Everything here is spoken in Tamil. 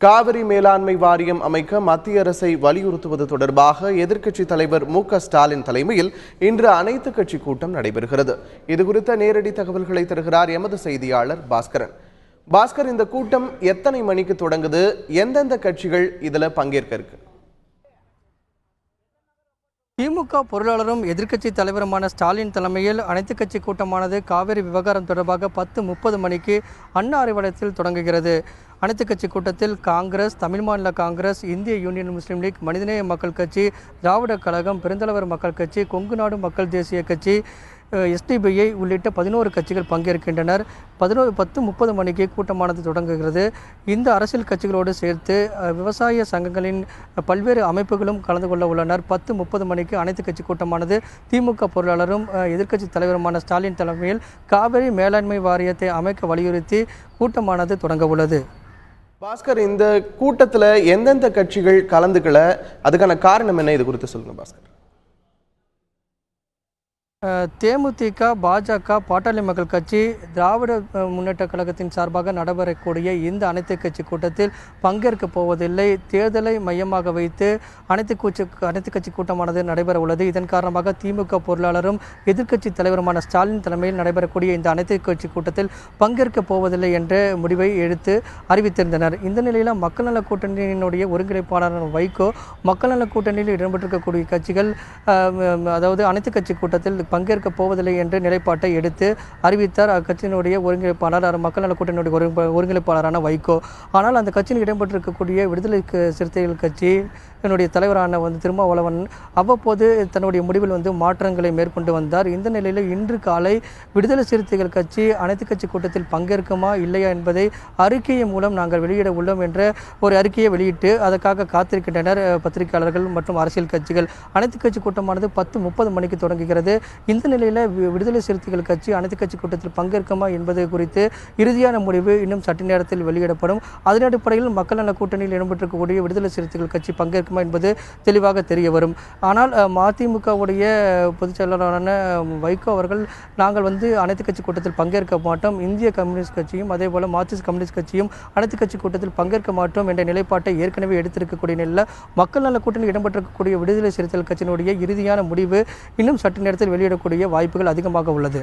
காவிரி மேலாண்மை வாரியம் அமைக்க மத்திய அரசை வலியுறுத்துவது தொடர்பாக எதிர்க்கட்சித் தலைவர் மு.க.ஸ்டாலின் தலைமையில் இன்று அனைத்து கட்சி கூட்டம் நடைபெறுகிறது. இதுகுறித்த நேரடி தகவல்களை தருகிறார் எமது செய்தியாளர் பாஸ்கரன். பாஸ்கர், இந்த கூட்டம் எத்தனை மணிக்கு தொடங்குது? எந்தெந்த கட்சிகள் இதுல பங்கேற்க இருக்கு? திமுக பொருளாளரும் எதிர்க்கட்சி தலைவருமான ஸ்டாலின் தலைமையில் அனைத்து கட்சி கூட்டமானது காவிரி விவகாரம் தொடர்பாக 10:30 மணிக்கு அண்ணா அறிவாலயத்தில் தொடங்குகிறது. அனைத்து கட்சி கூட்டத்தில் காங்கிரஸ், தமிழ் மாநில காங்கிரஸ், இந்திய யூனியன் முஸ்லீம் லீக், மனிதநேய மக்கள் கட்சி, திராவிட கழகம், பெருந்தலைவர் மக்கள் கட்சி, கொங்கு நாடு மக்கள் தேசிய கட்சி, SDPI உள்ளிட்ட 11 கட்சிகள் பங்கேற்கின்றனர். 10:30 மணிக்கு கூட்டமானது தொடங்குகிறது. இந்த அரசியல் கட்சிகளோடு சேர்த்து விவசாய சங்கங்களின் பல்வேறு அமைப்புகளும் கலந்து கொள்ள உள்ளனர். 10:30 மணிக்கு அனைத்து கட்சி கூட்டமானது திமுக பொருளாளரும் எதிர்க்கட்சி தலைவருமான ஸ்டாலின் தலைமையில் காவிரி மேலாண்மை வாரியத்தை அமைக்க வலியுறுத்தி கூட்டமானது தொடங்க உள்ளது. பாஸ்கர், இந்த கூட்டத்தில் எந்தெந்த கட்சிகள் கலந்துக்கல, அதுக்கான காரணம் என்ன? இது குறித்து சொல்லுங்க பாஸ்கர். தேமுதிக, பாஜக, பாட்டாளி மக்கள் கட்சி, திராவிட முன்னேற்ற கழகத்தின் சார்பாக நடைபெறக்கூடிய இந்த அனைத்து கட்சி கூட்டத்தில் பங்கேற்க போவதில்லை. தேர்தலை மையமாக வைத்து அனைத்து கட்சி கூட்டமானது நடைபெற உள்ளது. இதன் காரணமாக திமுக பொருளாளரும் எதிர்க்கட்சி தலைவருமான ஸ்டாலின் தலைமையில் நடைபெறக்கூடிய இந்த அனைத்து கட்சி கூட்டத்தில் பங்கேற்க போவதில்லை என்ற முடிவை எடுத்து அறிவித்திருந்தனர். இந்த நிலையில் மக்கள் நல கூட்டணியினுடைய ஒருங்கிணைப்பாளர் வைகோ மக்கள் நல கூட்டணியில் இடம்பெற்றிருக்கக்கூடிய கட்சிகள் அதாவது அனைத்து கட்சி கூட்டத்தில் பங்கேற்க போவதில்லை என்ற நிலைப்பாட்டை எடுத்து அறிவித்தார் அக்கட்சியினுடைய ஒருங்கிணைப்பாளர், மக்கள் நல கூட்டணியுடைய ஒருங்கிணைப்பாளரான வைகோ. ஆனால் அந்த கட்சியில் இடம்பெற்றிருக்கக்கூடிய விடுதலை சிறுத்தைகள் கட்சி என்னுடைய தலைவரான திருமாவளவன் அவ்வப்போது தன்னுடைய முடிவில் மாற்றங்களை மேற்கொண்டு வந்தார். இந்த நிலையில் இன்று காலை விடுதலை சிறுத்தைகள் கட்சி அனைத்து கட்சி கூட்டத்தில் பங்கேற்குமா இல்லையா என்பதை அறிக்கையின் மூலம் நாங்கள் வெளியிட உள்ளோம் என்ற ஒரு அறிக்கையை வெளியிட்டு அதற்காக காத்திருக்கின்றனர் பத்திரிகையாளர்கள் மற்றும் அரசியல் கட்சிகள். அனைத்து கட்சி கூட்டமானது 10:30 மணிக்கு தொடங்குகிறது. இந்த நிலையில் விடுதலை சிறுத்தைகள் கட்சி அனைத்து கட்சி கூட்டத்தில் பங்கேற்குமா என்பது குறித்து இறுதியான முடிவு இன்னும் சற்று நேரத்தில் வெளியிடப்படும். அதன் அடிப்படையில் மக்கள் நல கூட்டணியில் இடம்பெற்றிருக்கக்கூடிய விடுதலை சிறுத்தைகள் கட்சி பங்கேற்குமா என்பது தெளிவாக தெரிய வரும். ஆனால் மதிமுகவுடைய பொதுச் செயலாளரான வைகோ அவர்கள் நாங்கள் அனைத்து கட்சி கூட்டத்தில் பங்கேற்க மாட்டோம், இந்திய கம்யூனிஸ்ட் கட்சியும் அதே போல மார்க்சிஸ்ட் கம்யூனிஸ்ட் கட்சியும் அனைத்து கட்சி கூட்டத்தில் பங்கேற்க மாட்டோம் என்ற நிலைப்பாட்டை ஏற்கனவே எடுத்திருக்கக்கூடிய நிலையில் மக்கள் நல கூட்டணியில் இடம்பெற்றிருக்கக்கூடிய விடுதலை சிறுத்தைகள் கட்சியினுடைய இறுதியான முடிவு இன்னும் சற்று நேரத்தில் வெளியிடக்கூடிய வாய்ப்புகள் அதிகமாக உள்ளது.